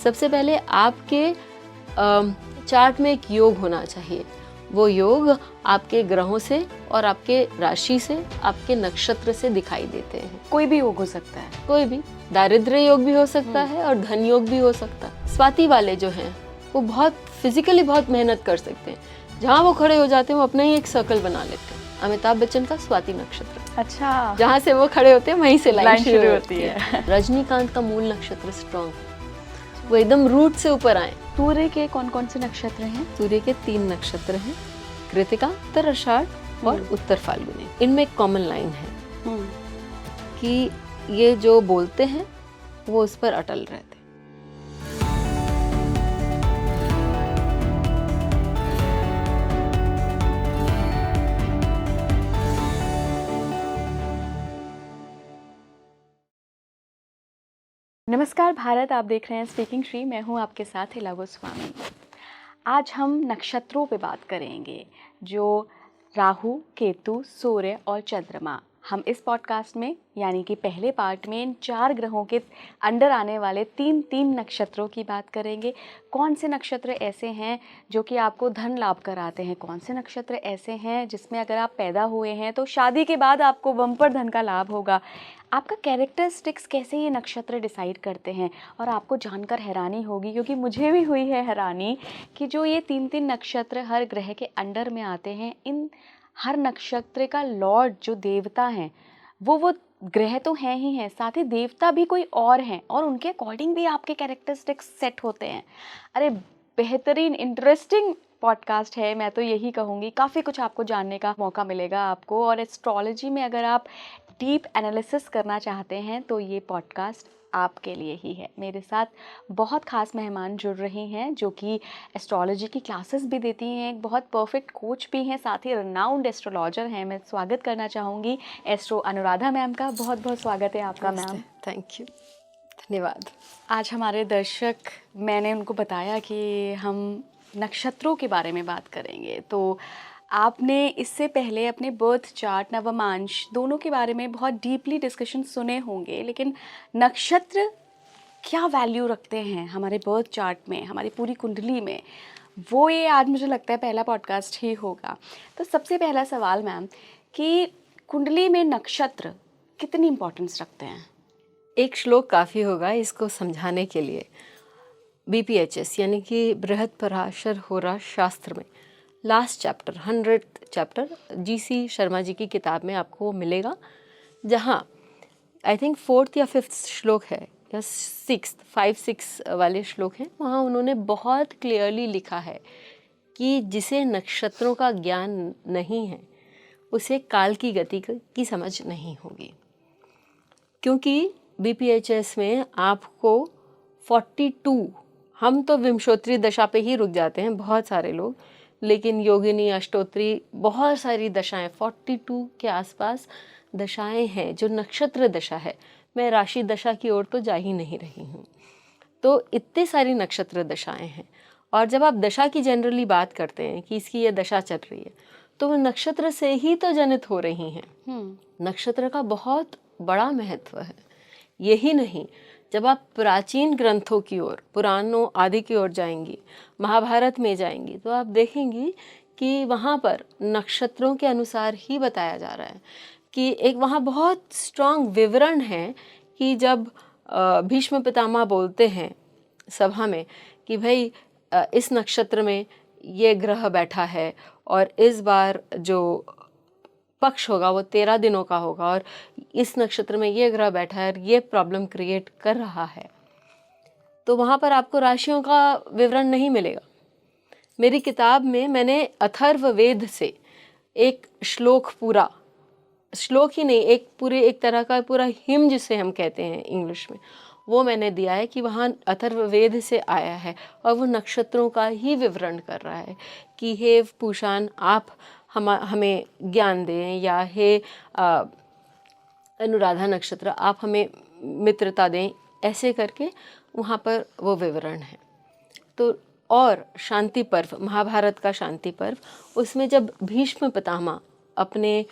सबसे पहले आपके चार्ट में एक योग होना चाहिए। वो योग आपके ग्रहों से और आपके राशि से, आपके नक्षत्र से दिखाई देते हैं। कोई भी योग हो सकता है? कोई भी, दारिद्र्य योग भी हो सकता है और धन योग भी हो सकता है। स्वाति वाले जो हैं वो बहुत फिजिकली बहुत मेहनत कर सकते हैं। जहाँ वो खड़े हो जाते हैं वो अपना ही एक सर्कल बना लेते हैं। अमिताभ बच्चन का स्वाति नक्षत्र, अच्छा, जहाँ से वो खड़े होते हैं वहीं से लाइन शुरू होती है। रजनीकांत का मूल नक्षत्र स्ट्रॉन्ग, वो एकदम रूट से ऊपर आए। सूर्य के कौन कौन से नक्षत्र हैं? सूर्य के 3 नक्षत्र हैं, कृतिका, उत्तर आषाढ़ और उत्तर फाल्गुनी। इनमें एक कॉमन लाइन है कि ये जो बोलते हैं वो उस पर अटल रहते हैं। नमस्कार भारत, आप देख रहे हैं स्पीकिंग श्री। मैं हूं आपके साथ हिला गोस्वामी। आज हम नक्षत्रों पे बात करेंगे, जो राहु, केतु, सूर्य और चंद्रमा। हम इस पॉडकास्ट में यानी कि पहले पार्ट में इन 4 ग्रहों के अंडर आने वाले 3 नक्षत्रों की बात करेंगे। कौन से नक्षत्र ऐसे हैं जो कि आपको धन लाभ कराते हैं, कौन से नक्षत्र ऐसे हैं जिसमें अगर आप पैदा हुए हैं तो शादी के बाद आपको बम्पर धन का लाभ होगा। आपका कैरेक्टरिस्टिक्स कैसे ये नक्षत्र डिसाइड करते हैं, और आपको जानकर हैरानी होगी, क्योंकि मुझे भी हुई है हैरानी, कि जो ये 3 नक्षत्र हर ग्रह के अंडर में आते हैं, इन हर नक्षत्र का लॉर्ड जो देवता हैं वो ग्रह तो हैं ही हैं, साथ ही देवता भी कोई और हैं, और उनके अकॉर्डिंग भी आपके कैरेक्टरिस्टिक्स सेट होते हैं। अरे बेहतरीन इंटरेस्टिंग पॉडकास्ट है, मैं तो यही कहूँगी। काफ़ी कुछ आपको जानने का मौका मिलेगा आपको, और एस्ट्रोलॉजी में अगर आप डीप एनालिसिस करना चाहते हैं तो ये पॉडकास्ट आपके लिए ही है। मेरे साथ बहुत ख़ास मेहमान जुड़ रही हैं जो कि एस्ट्रोलॉजी की क्लासेस भी देती हैं, एक बहुत परफेक्ट कोच भी हैं, साथ ही रनाउंड एस्ट्रोलॉजर हैं। मैं स्वागत करना चाहूँगी एस्ट्रो अनुराधा मैम का। बहुत बहुत स्वागत है आपका मैम। थैंक यू, धन्यवाद। आज हमारे दर्शक, मैंने उनको बताया कि हम नक्षत्रों के बारे में बात करेंगे, तो आपने इससे पहले अपने बर्थ चार्ट, नवमांश दोनों के बारे में बहुत डीपली डिस्कशन सुने होंगे, लेकिन नक्षत्र क्या वैल्यू रखते हैं हमारे बर्थ चार्ट में, हमारी पूरी कुंडली में, वो ये आज मुझे लगता है पहला पॉडकास्ट ही होगा। तो सबसे पहला सवाल मैम, कि कुंडली में नक्षत्र कितनी इम्पोर्टेंस रखते हैं? एक श्लोक काफ़ी होगा इसको समझाने के लिए। BPHS यानी कि बृहद पराशर होरा शास्त्र में last chapter, 100th chapter, GC Sharma ji की किताब में आपको वो मिलेगा, जहाँ आई थिंक 4th या 5th श्लोक है, या 5-6 वाले श्लोक हैं। वहाँ उन्होंने बहुत क्लियरली लिखा है कि जिसे नक्षत्रों का ज्ञान नहीं है उसे काल की गति की समझ नहीं होगी। क्योंकि BPHS में आपको 42, हम तो विंशोत्तरी दशा पे ही रुक जाते हैं बहुत सारे लोग, लेकिन योगिनी, अष्टोत्री, बहुत सारी दशाएं, 42 के आसपास दशाएं हैं जो नक्षत्र दशा है। मैं राशि दशा की ओर तो जा ही नहीं रही हूँ। तो इतनी सारी नक्षत्र दशाएं हैं, और जब आप दशा की जनरली बात करते हैं कि इसकी ये दशा चल रही है, तो वो नक्षत्र से ही तो जनित हो रही हैं। नक्षत्र का बहुत बड़ा महत्व है। यही नहीं, जब आप प्राचीन ग्रंथों की ओर, पुराणों आदि की ओर जाएंगी, महाभारत में जाएंगी, तो आप देखेंगी कि वहाँ पर नक्षत्रों के अनुसार ही बताया जा रहा है कि एक वहाँ बहुत स्ट्रांग विवरण है कि जब भीष्म पितामह बोलते हैं सभा में कि भाई इस नक्षत्र में ये ग्रह बैठा है और इस बार जो पक्ष होगा वो 13 दिनों का होगा, और इस नक्षत्र में ये ग्रह बैठा है और ये प्रॉब्लम क्रिएट कर रहा है, तो वहाँ पर आपको राशियों का विवरण नहीं मिलेगा। मेरी किताब में मैंने अथर्ववेद से एक श्लोक, पूरा श्लोक ही नहीं, एक तरह का पूरा हिम जिसे हम कहते हैं इंग्लिश में, वो मैंने दिया है कि वहाँ अथर्ववेद से आया है, और वो नक्षत्रों का ही विवरण कर रहा है कि हे पूषान, आप हमें ज्ञान दें, या हे अनुराधा नक्षत्र आप हमें मित्रता दें, ऐसे करके वहाँ पर वो विवरण है। तो और शांति पर्व, महाभारत का शांति पर्व, उसमें जब भीष्म पितामह अपने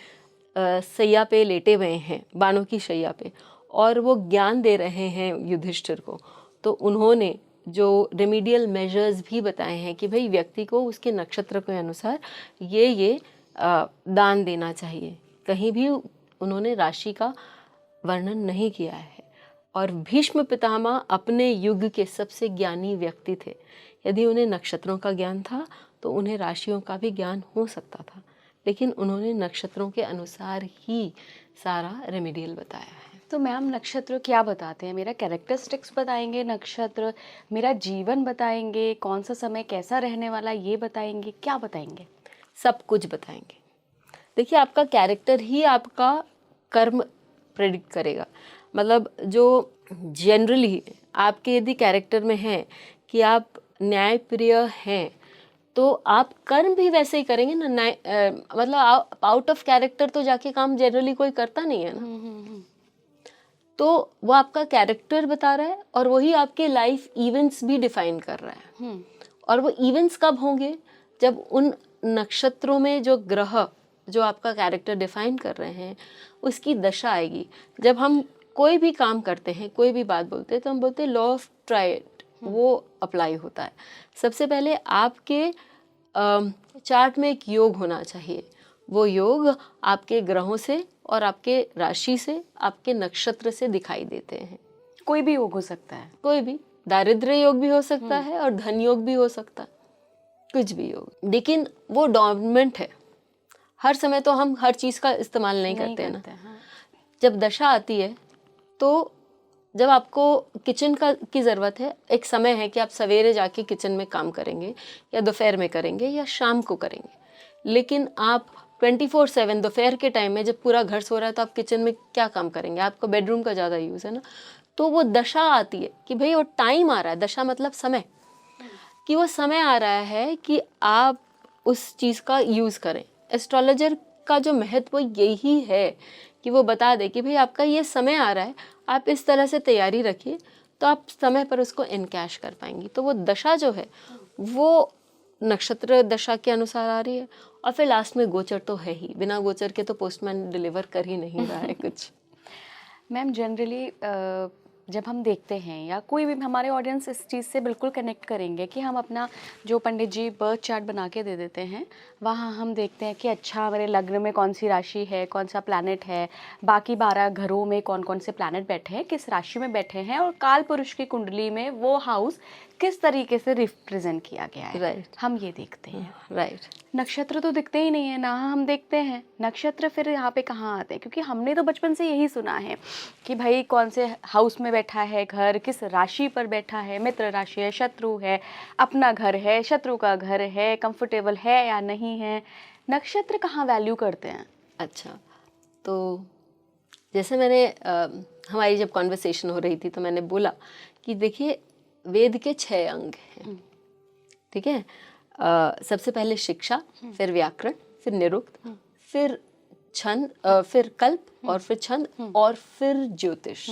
सैया पे लेटे हुए हैं, बाणों की शैया पे, और वो ज्ञान दे रहे हैं युधिष्ठिर को, तो उन्होंने जो रेमेडियल मेजर्स भी बताए हैं कि भाई व्यक्ति को उसके नक्षत्र के अनुसार ये दान देना चाहिए। कहीं भी उन्होंने राशि का वर्णन नहीं किया है। और भीष्म पितामह अपने युग के सबसे ज्ञानी व्यक्ति थे। यदि उन्हें नक्षत्रों का ज्ञान था तो उन्हें राशियों का भी ज्ञान हो सकता था, लेकिन उन्होंने नक्षत्रों के अनुसार ही सारा रेमेडियल बताया है। तो मैम नक्षत्र क्या बताते हैं? मेरा कैरेक्टरिस्टिक्स बताएंगे नक्षत्र, मेरा जीवन बताएंगे, कौन सा समय कैसा रहने वाला ये बताएंगे, क्या बताएंगे? सब कुछ बताएंगे। देखिए, आपका कैरेक्टर ही आपका कर्म प्रेडिक्ट करेगा। मतलब जो जनरली आपके यदि कैरेक्टर में है कि आप न्यायप्रिय हैं तो आप कर्म भी वैसे ही करेंगे ना। मतलब आउट ऑफ कैरेक्टर तो जाके काम जनरली कोई करता नहीं है ना। तो वो आपका कैरेक्टर बता रहा है और वही आपके लाइफ इवेंट्स भी डिफाइन कर रहा है। और वो इवेंट्स कब होंगे? जब उन नक्षत्रों में जो ग्रह जो आपका कैरेक्टर डिफाइन कर रहे हैं उसकी दशा आएगी। जब हम कोई भी काम करते हैं, कोई भी बात बोलते हैं, तो हम बोलते हैं लॉ ऑफ ट्राइड, वो अप्लाई होता है। सबसे पहले आपके चार्ट में एक योग होना चाहिए। वो योग आपके ग्रहों से और आपके राशि से, आपके नक्षत्र से दिखाई देते हैं। कोई भी योग हो सकता है, कोई भी दारिद्र्य योग भी हो सकता है और धन योग भी हो सकता है, कुछ भी योग, लेकिन वो डोमिनेंट है। हर समय तो हम हर चीज़ का इस्तेमाल नहीं करते हैं ना। हाँ। जब दशा आती है तो जब आपको किचन की ज़रूरत है, एक समय है कि आप सवेरे जाके किचन में काम करेंगे या दोपहर में करेंगे या शाम को करेंगे, लेकिन आप 24/7 दोपहर के टाइम में जब पूरा घर सो रहा है तो आप किचन में क्या काम करेंगे? आपको बेडरूम का ज़्यादा यूज़ है ना। तो वो दशा आती है कि भाई वो टाइम आ रहा है, दशा मतलब समय, कि वो समय आ रहा है कि आप उस चीज़ का यूज़ करें। एस्ट्रोलॉजर का जो महत्व यही है कि वो बता दे कि भाई आपका ये समय आ रहा है, आप इस तरह से तैयारी रखिए तो आप समय पर उसको इनकैश कर पाएंगी। तो वो दशा जो है वो नक्षत्र दशा के अनुसार आ रही है। और फिर लास्ट में गोचर तो है ही, बिना गोचर के तो पोस्टमैन डिलीवर कर ही नहीं रहा है कुछ। मैम जनरली जब हम देखते हैं या कोई भी हमारे ऑडियंस इस चीज़ से बिल्कुल कनेक्ट करेंगे कि हम अपना जो पंडित जी बर्थ चार्ट बना के दे देते हैं, वहाँ हम देखते हैं कि अच्छा मेरे लग्न में कौन सी राशि है, कौन सा प्लैनेट है, बाकी 12 घरों में कौन कौन से प्लैनेट बैठे हैं, किस राशि में बैठे हैं और काल पुरुष की कुंडली में वो हाउस किस तरीके से रिप्रेजेंट किया गया है। राइट, हम ये देखते हैं। राइट। नक्षत्र तो दिखते ही नहीं है ना, हम देखते हैं नक्षत्र फिर यहाँ पे कहाँ आते हैं? क्योंकि हमने तो बचपन से यही सुना है कि भाई कौन से हाउस में बैठा है घर, किस राशि पर बैठा है, मित्र राशि है, शत्रु है, अपना घर है, शत्रु का घर है, कंफर्टेबल है या नहीं है। नक्षत्र कहाँ वैल्यू करते हैं? अच्छा, तो जैसे मैंने हमारी जब कॉन्वर्सेशन हो रही थी तो मैंने बोला कि देखिए वेद के 6 अंग हैं, ठीक है। सबसे पहले शिक्षा, फिर व्याकरण, फिर निरुक्त, फिर छंद, फिर कल्प और फिर छंद और फिर ज्योतिष।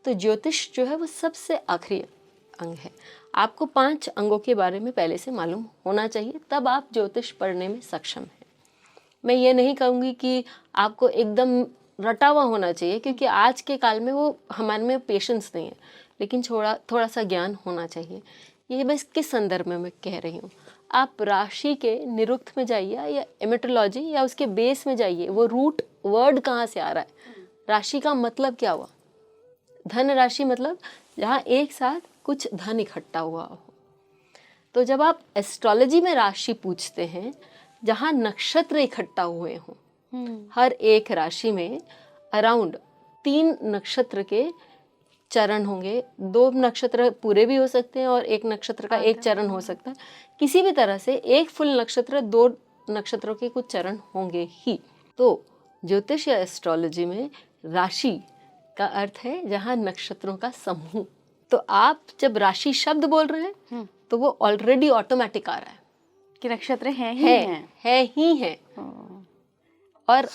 तो ज्योतिष जो है वो सबसे आखिरी अंग है। आपको 5 अंगों के बारे में पहले से मालूम होना चाहिए, तब आप ज्योतिष पढ़ने में सक्षम हैं। मैं ये नहीं कहूँगी कि आपको एकदम रटा हुआ होना चाहिए, क्योंकि आज के काल में वो हमारे में पेशेंस नहीं है, लेकिन थोड़ा सा ज्ञान होना चाहिए। ये बस किस संदर्भ में मैं कह रही हूँ, आप राशि के निरुक्त में जाइए या एमेट्रोलॉजी या उसके बेस में जाइए, वो रूट वर्ड कहाँ से आ रहा है, राशि का मतलब क्या हुआ। धन राशि मतलब जहाँ एक साथ कुछ धन इकट्ठा हुआ हो। तो जब आप एस्ट्रोलॉजी में राशि पूछते हैं जहाँ नक्षत्र इकट्ठा हुए हों, हर एक राशि में अराउंड 3 नक्षत्र के चरण होंगे। 2 नक्षत्र पूरे भी हो सकते हैं और 1 नक्षत्र का 1 चरण हो सकता है। किसी भी तरह से एक फुल नक्षत्र, 2 नक्षत्रों के कुछ चरण होंगे ही। तो ज्योतिष या एस्ट्रोलॉजी में राशि का अर्थ है जहाँ नक्षत्रों का समूह। तो आप जब राशि शब्द बोल रहे हैं तो वो ऑलरेडी ऑटोमेटिक आ रहा है कि नक्षत्र हैं ही हैं। और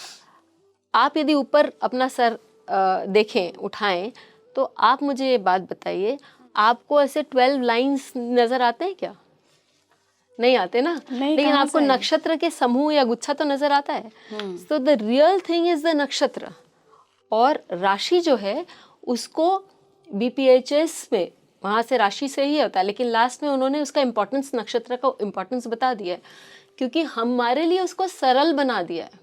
आप यदि ऊपर अपना सर देखें, उठाएं, तो आप मुझे ये बात बताइए, आपको ऐसे 12 लाइंस नजर आते हैं क्या? नहीं आते ना। लेकिन आपको नक्षत्र के समूह या गुच्छा तो नजर आता है। So the real thing is the नक्षत्र। और राशि जो है उसको BPHS में वहाँ से राशि से ही होता है, लेकिन लास्ट में उन्होंने उसका इम्पोर्टेंस, नक्षत्र का इम्पोर्टेंस बता दिया है, क्योंकि हमारे लिए उसको सरल बना दिया है।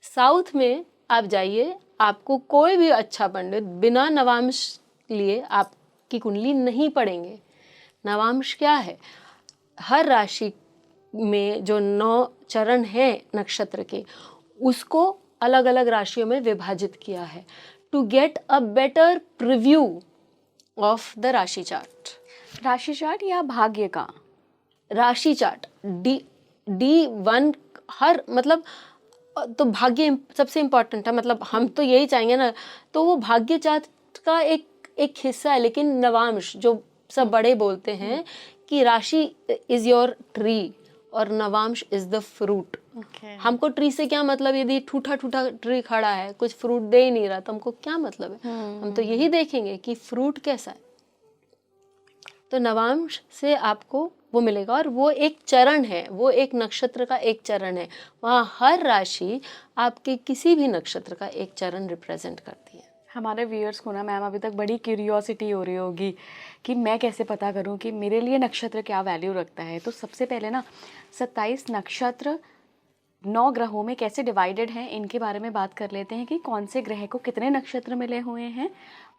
साउथ में आप जाइए, आपको कोई भी अच्छा पंडित बिना नवांश लिए आपकी कुंडली नहीं पढ़ेंगे। नवांश क्या है? हर राशि में जो 9 चरण हैं नक्षत्र के, उसको अलग अलग राशियों में विभाजित किया है to get a better preview of the rashi chart. राशि चार्ट या भाग्य का? राशि चार्ट D1 हर, मतलब तो भाग्य सबसे इम्पोर्टेंट है, मतलब हम तो यही चाहेंगे ना, तो वो भाग्य चार्ट का एक हिस्सा है। लेकिन नवांश जो सब बड़े बोलते हैं कि राशि इज योर ट्री और नवांश इज द फ्रूट। हमको ट्री से क्या मतलब? यदि ठूठा ठूठा ट्री खड़ा है, कुछ फ्रूट दे ही नहीं रहा, तो हमको क्या मतलब है? हम तो यही देखेंगे कि फ्रूट कैसा है। तो नवांश से आपको वो मिलेगा, और वो एक चरण है, वो एक नक्षत्र का एक चरण है। वहाँ हर राशि आपके किसी भी नक्षत्र का एक चरण रिप्रेजेंट करती है। हमारे व्यूअर्स को ना मैम अभी तक बड़ी क्यूरियोसिटी हो रही होगी कि मैं कैसे पता करूं कि मेरे लिए नक्षत्र क्या वैल्यू रखता है। तो सबसे पहले ना 27 नक्षत्र 9 ग्रहों में कैसे डिवाइडेड हैं, इनके बारे में बात कर लेते हैं कि कौन से ग्रह को कितने नक्षत्र मिले हुए हैं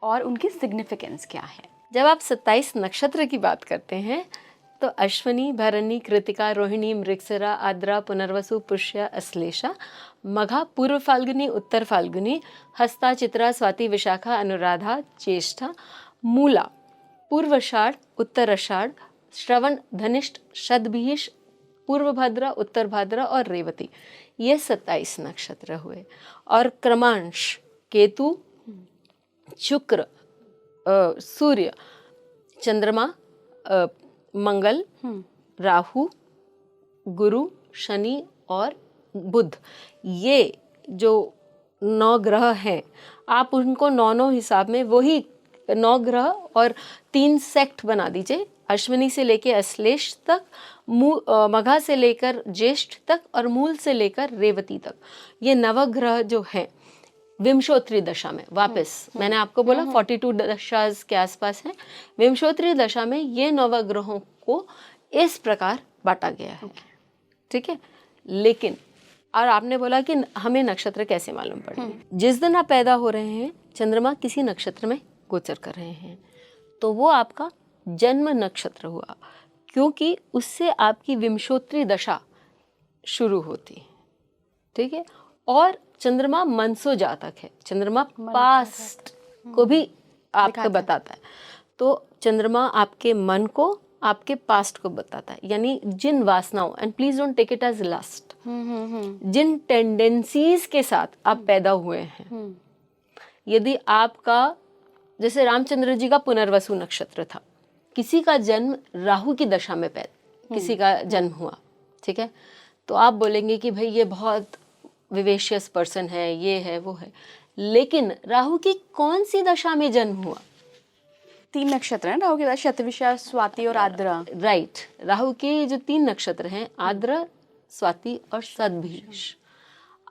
और उनकी सिग्निफिकेंस क्या है। जब आप 27 नक्षत्र की बात करते हैं तो अश्विनी, भरणी, कृतिका, रोहिणी, मृगशिरा, आद्रा, पुनर्वसु, पुष्य, अश्लेषा, मघा, पूर्व फाल्गुनी, उत्तर फाल्गुनी, हस्ता, चित्रा, स्वाति, विशाखा, अनुराधा, ज्येष्ठा, मूला, पूर्वाषाढ़, उत्तराषाढ़, श्रवण, धनिष्ठ, शतभिष, पूर्व भाद्रा, उत्तर भाद्रा और रेवती, ये 27 नक्षत्र हुए। और क्रमांश केतु, शुक्र, सूर्य, चंद्रमा, मंगल, राहु, गुरु, शनि और बुध, ये जो 9 ग्रह हैं, आप उनको 9 हिसाब में वही 9 ग्रह और 3 सेक्ट बना दीजिए, अश्विनी से लेकर अश्लेष तक, मघा से लेकर ज्येष्ठ तक और मूल से लेकर रेवती तक। ये नवग्रह जो हैं विंशोत्तरी दशा में, वापस मैंने आपको बोला 42 दशाज के आसपास हैं। विंशोत्तरी दशा में ये नवग्रहों को इस प्रकार बांटा गया है, ठीक है। लेकिन और आपने बोला कि हमें नक्षत्र कैसे मालूम पड़ेंगे? जिस दिन आप पैदा हो रहे हैं, चंद्रमा किसी नक्षत्र में गोचर कर रहे हैं, तो वो आपका जन्म नक्षत्र हुआ, क्योंकि उससे आपकी विंशोत्तरी दशा शुरू होती है, ठीक है। और चंद्रमा मनसो जातक है, चंद्रमा पास्ट को भी आपको बताता है। तो चंद्रमा आपके मन को, आपके पास्ट को बताता है, यानी जिन वासनाओं, and please don't take it as lust, जिन टेंडेंसीज के साथ आप पैदा हुए हैं। यदि आपका, जैसे रामचंद्र जी का पुनर्वसु नक्षत्र था, किसी का जन्म राहु की दशा में किसी का जन्म हुआ, ठीक है, तो आप बोलेंगे कि भाई ये बहुत विवेशियस पर्सन है, ये है वो है। लेकिन राहु की कौन सी दशा में जन्म हुआ? 3 नक्षत्र हैं राहु के साथ, शतभिषा, स्वाति और आद्रा। राइट, राहु के जो 3 नक्षत्र हैं, आद्रा, स्वाति और शतभिष,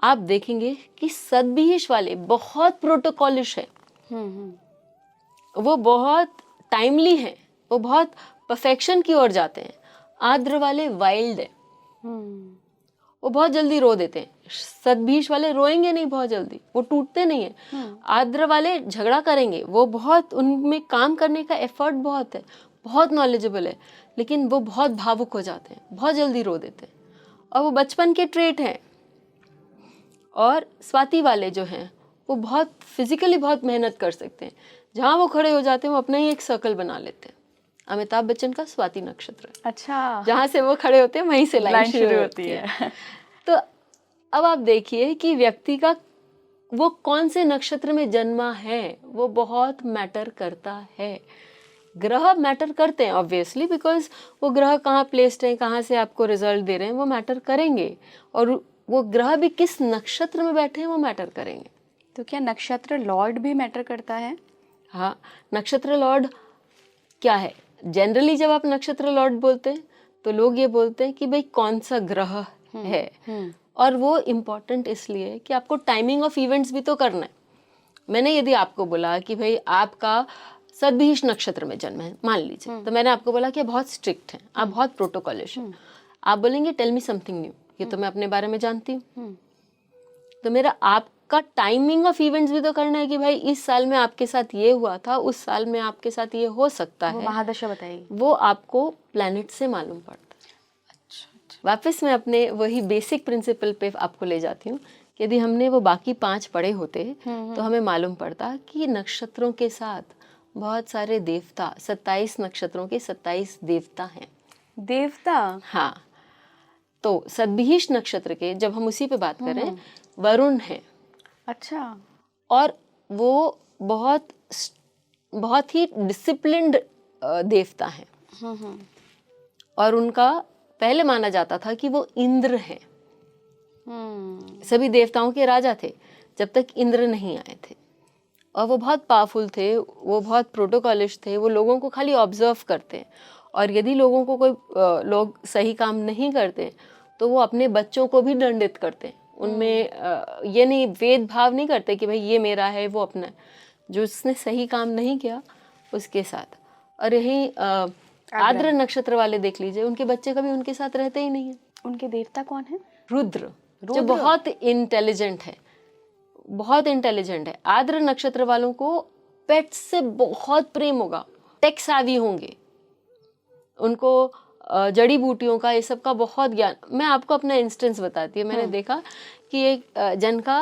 आप देखेंगे कि शतभिष वाले बहुत प्रोटोकॉलिश है, वो बहुत टाइमली हैं, वो बहुत परफेक्शन की ओर जाते हैं। आद्र वाले वाइल्ड है, वो बहुत जल्दी रो देते हैं। शतभिष वाले रोएंगे नहीं बहुत जल्दी, वो टूटते नहीं है। आद्र वाले झगड़ा करेंगे, वो बहुत, उनमें काम करने का एफर्ट बहुत है, बहुत नॉलेजेबल है, लेकिन वो बहुत भावुक हो जाते हैं, बहुत जल्दी रो देते हैं, और वो बचपन के ट्रेट हैं। और स्वाति वाले जो हैं, वो बहुत फिजिकली बहुत मेहनत कर सकते हैं, जहाँ वो खड़े हो जाते हैं वो अपना ही एक सर्कल बना लेते हैं। अमिताभ बच्चन का स्वाति नक्षत्र, अच्छा, जहाँ से वो खड़े होते हैं वहीं से लाइन शुरू होती है। तो अब आप देखिए कि व्यक्ति का वो कौन से नक्षत्र में जन्मा है, वो बहुत मैटर करता है। ग्रह मैटर करते हैं ऑब्वियसली, बिकॉज वो ग्रह कहाँ प्लेस्ड हैं, कहाँ से आपको रिजल्ट दे रहे हैं, वो मैटर करेंगे। और वो ग्रह भी किस नक्षत्र में बैठे हैं वो मैटर करेंगे। तो क्या नक्षत्र लॉर्ड भी मैटर करता है? हाँ, नक्षत्र लॉर्ड क्या है? जनरली जब आप नक्षत्र लॉर्ड बोलते हैं तो लोग ये बोलते हैं कि भाई कौन सा ग्रह है, और वो इम्पॉर्टेंट इसलिए कि आपको टाइमिंग ऑफ इवेंट्स भी तो करना है। मैंने यदि आपको बोला कि भाई आपका सदभिष नक्षत्र में जन्म है मान लीजिए, तो मैंने आपको बोला कि आप बहुत स्ट्रिक्ट हैं, आप बहुत प्रोटोकॉलिश हैं, आप बोलेंगे टेल मी समथिंग न्यू, ये तो मैं अपने बारे में जानती हूँ। तो मेरा आपका टाइमिंग ऑफ इवेंट्स भी तो करना है कि भाई इस साल में आपके साथ ये हुआ था, उस साल में आपके साथ ये हो सकता वो है, महादशा बताइए। वो आपको प्लैनेट से मालूम पड़ता है। अच्छा। वापस मैं अपने वही बेसिक प्रिंसिपल पे आपको ले जाती हूँ कि यदि हमने वो बाकी 5 पढ़े होते तो हमें मालूम पड़ता कि नक्षत्रों के साथ बहुत सारे देवता, 27 नक्षत्रों के 27 देवता हैं। देवता? हाँ, तो सदभिष नक्षत्र के जब हम उसी पे बात करें, वरुण है। अच्छा। और वो बहुत ही डिसिप्लिन्ड देवता हैं। और उनका पहले माना जाता था कि वो इंद्र हैं। सभी देवताओं के राजा थे जब तक इंद्र नहीं आए थे। और वो बहुत पावरफुल थे, वो बहुत प्रोटोकॉलिश थे, वो लोगों को खाली ऑब्जर्व करते हैं। और यदि लोगों को कोई लोग सही काम नहीं करते तो वो अपने बच्चों को भी दंडित करते हैं। उनमें ये नहीं भेदभाव नहीं करते कि भाई ये मेरा है वो अपना है, जो उसने सही काम नहीं किया उसके साथ। और यही आद्र नक्षत्र वाले देख लीजिए, उनके बच्चे कभी उनके साथ रहते ही नहीं है। उनके देवता कौन है? रुद्र, जो बहुत इंटेलिजेंट है, बहुत इंटेलिजेंट है। आद्र नक्षत्र वालों को पेट्स से बहुत प्रेम होगा, टेक सावी होंगे, उनको जड़ी बूटियों का ये सब का बहुत ज्ञान। मैं आपको अपना इंस्टेंस बताती हूँ। मैंने देखा कि एक जन का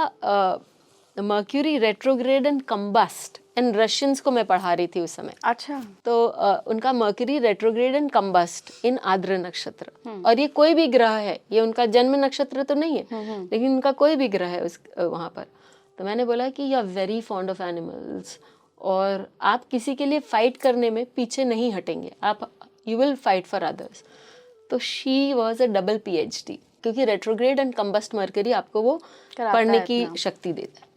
mercury retrograde and combust, and Russians को मैं पढ़ा रही थी उस समय। अच्छा। तो उनका मर्क्यूरी रेट्रोग्रेड एंड कम्बस्ट इन आद्र नक्षत्र। और ये कोई भी ग्रह है, ये उनका जन्म नक्षत्र तो नहीं है, लेकिन उनका कोई भी ग्रह है उस वहाँ पर। तो मैंने बोला कि you are very fond of animals, और आप किसी के लिए फाइट करने में पीछे नहीं हटेंगे, आप you will fight for others. तो she was a double PhD, क्योंकि रेट्रोग्रेड एंड कम्बस्ट मर्करी आपको वो पढ़ने की शक्ति देता है।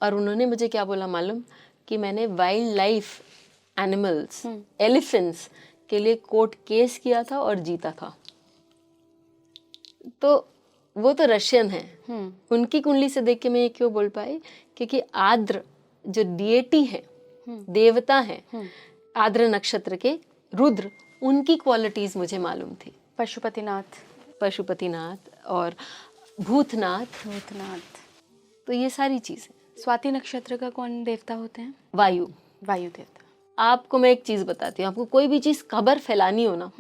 और उन्होंने मुझे क्या बोला मालूम, कि मैंने वाइल्ड लाइफ एनिमल्स, एलिफेंट्स के लिए कोर्ट केस किया था और जीता था। तो वो तो रशियन है, उनकी कुंडली से देख के मैं ये क्यों बोल पाई, क्योंकि आद्र जो डिएटी है, देवता है आद्र नक्षत्र के, रुद्र, उनकी क्वालिटीज मुझे मालूम थी। पशुपतिनाथ और भूतनाथ। तो ये सारी चीजें। स्वाति नक्षत्र का कौन देवता होते हैं? वायु देवता। आपको मैं एक चीज बताती हूँ, आपको कोई भी चीज खबर फैलानी हो ना,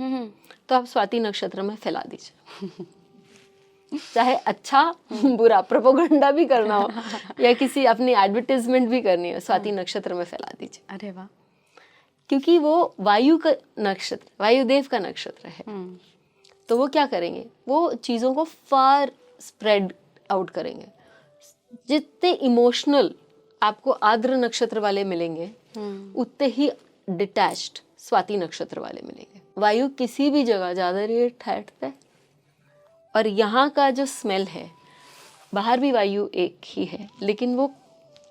तो आप स्वाति नक्षत्र में फैला दीजिए। चाहे अच्छा बुरा प्रोपोगंडा भी करना हो या किसी अपनी एडवर्टाइजमेंट भी करनी हो, स्वाति नक्षत्र में फैला दीजिए। अरे वाह। क्योंकि वो वायु का नक्षत्र, वायुदेव का नक्षत्र है। तो वो क्या करेंगे, वो चीज़ों को फार स्प्रेड आउट करेंगे। जितने इमोशनल आपको आद्र नक्षत्र वाले मिलेंगे, उतने ही डिटैच्ड स्वाति नक्षत्र वाले मिलेंगे। वायु किसी भी जगह ज़्यादा रेयर ठहरता है, और यहाँ का जो स्मेल है, बाहर भी वायु एक ही है, लेकिन वो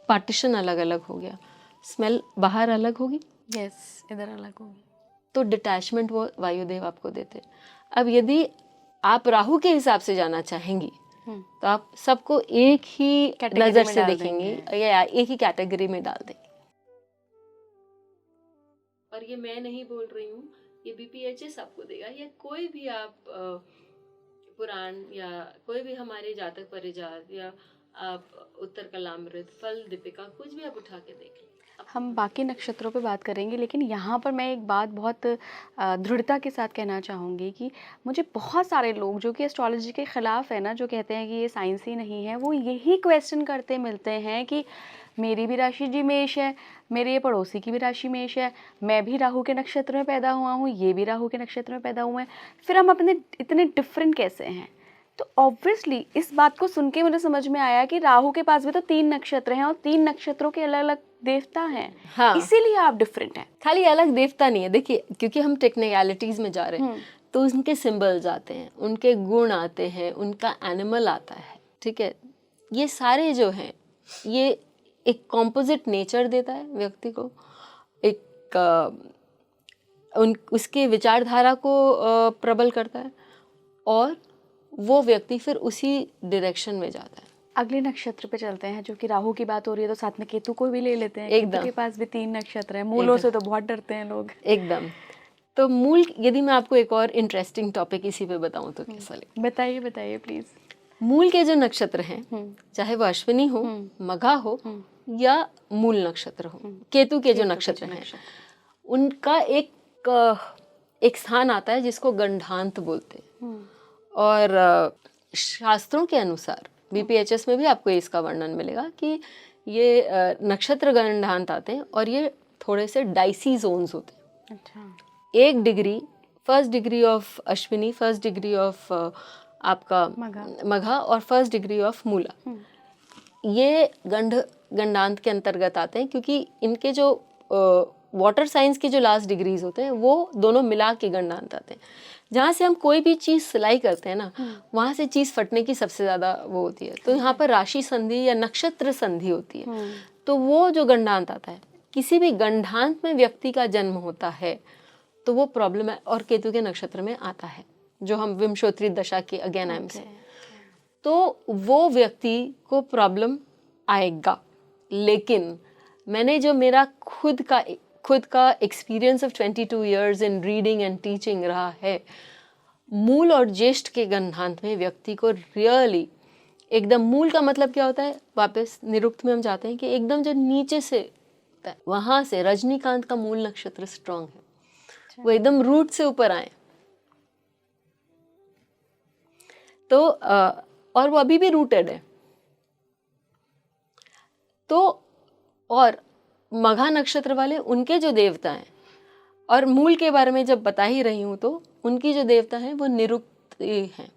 पार्टीशन अलग अलग हो गया, स्मेल बाहर अलग होगी, यस, इधर अलग होगी। तो डिटैचमेंट वो वायुदेव आपको देते हैं। अब यदि आप राहु के हिसाब से जाना चाहेंगी, तो आप सबको एक ही नजर से देखेंगी या एक ही कैटेगरी में डाल देंगे। और ये मैं नहीं बोल रही हूँ, ये BPHS आपको देगा, या कोई भी आप पुराण या कोई भी हमारे जातक परिजात या आप उत्तर कलामृत, फल दीपिका, कुछ भी आप उठा के देख लें। हम बाकी नक्षत्रों पे बात करेंगे, लेकिन यहाँ पर मैं एक बात बहुत दृढ़ता के साथ कहना चाहूँगी कि मुझे बहुत सारे लोग जो कि एस्ट्रोलॉजी के ख़िलाफ़ है ना, जो कहते हैं कि ये साइंस ही नहीं है, वो यही क्वेश्चन करते मिलते हैं कि मेरी भी राशि जी मेष है, मेरे पड़ोसी की भी राशि मेष है, मैं भी राहु के नक्षत्र में पैदा हुआ हूँ, ये भी राहु के नक्षत्र में पैदा हुए हैं, फिर हम अपने इतने डिफरेंट कैसे हैं? तो ऑब्वियसली इस बात को सुन के मुझे समझ में आया कि राहु के पास भी तो 3 नक्षत्र हैं और 3 नक्षत्रों के अलग अलग देवता हैं। हाँ। इसीलिए आप डिफरेंट हैं। खाली अलग देवता नहीं है, देखिए, क्योंकि हम टेक्निकलिटीज में जा रहे हैं, तो उनके सिंबल्स आते हैं, उनके गुण आते हैं, उनका एनिमल आता है, ठीक है। ये सारे जो हैं, ये एक कॉम्पोजिट नेचर देता है व्यक्ति को, एक उसके विचारधारा को प्रबल करता है, और वो व्यक्ति फिर उसी डायरेक्शन में जाता है। अगले नक्षत्र पे चलते हैं, जो कि राहु की बात हो रही है तो साथ में केतु को भी ले लेते हैं। एकदम। केतु के पास भी 3 नक्षत्र है, मूलों से तो बहुत डरते हैं लोग। एकदम। तो मूल, यदि मैं आपको एक और इंटरेस्टिंग टॉपिक इसी पे बताऊं तो कैसा लगे? बताइए बताइए प्लीज। मूल के जो नक्षत्र हैं, चाहे वो अश्विनी हो, मघा हो या मूल नक्षत्र हो, केतु के जो नक्षत्र हैं, उनका एक स्थान आता है जिसको गंडांत बोलते हैं। और शास्त्रों के अनुसार बीपीएचएस में भी आपको इसका वर्णन मिलेगा कि ये नक्षत्र गंडांत आते हैं और ये थोड़े से डाइसी जोन्स होते हैं। अच्छा। 1 degree, first degree of Ashwini, first degree of आपका मघा और फर्स्ट डिग्री ऑफ मूला, ये गंडांत के अंतर्गत आते हैं, क्योंकि इनके जो वाटर साइंस के जो लास्ट डिग्रीज होते हैं वो दोनों मिला के गंडांत आते हैं। जहाँ से हम कोई भी चीज़ सिलाई करते हैं ना, वहाँ से चीज़ फटने की सबसे ज़्यादा वो होती है। तो यहाँ पर राशि संधि या नक्षत्र संधि होती है। तो वो जो गंडांत आता है, किसी भी गंडांत में व्यक्ति का जन्म होता है तो वो प्रॉब्लम है, और केतु के नक्षत्र में आता है, जो हम विंशोत्तरी दशा के अगेन आइम से, तो वो व्यक्ति को प्रॉब्लम आएगा। लेकिन मैंने जो मेरा खुद का experience of 22 years in reading and teaching रहा है, मूल और ज्येष्ठ के गंडांत में व्यक्ति को रियली एकदम, मूल का मतलब क्या होता है, वापस निरुक्त में हम जाते हैं कि एकदम जो नीचे से, वहां से रजनीकांत का मूल नक्षत्र स्ट्रांग है, वो एकदम रूट से ऊपर आए। तो और वो अभी भी रूटेड है। तो और मघा नक्षत्र वाले, उनके जो देवता हैं, और मूल के बारे में जब बता ही रही हूँ तो उनकी जो देवता हैं वो निरुक्ति हैं।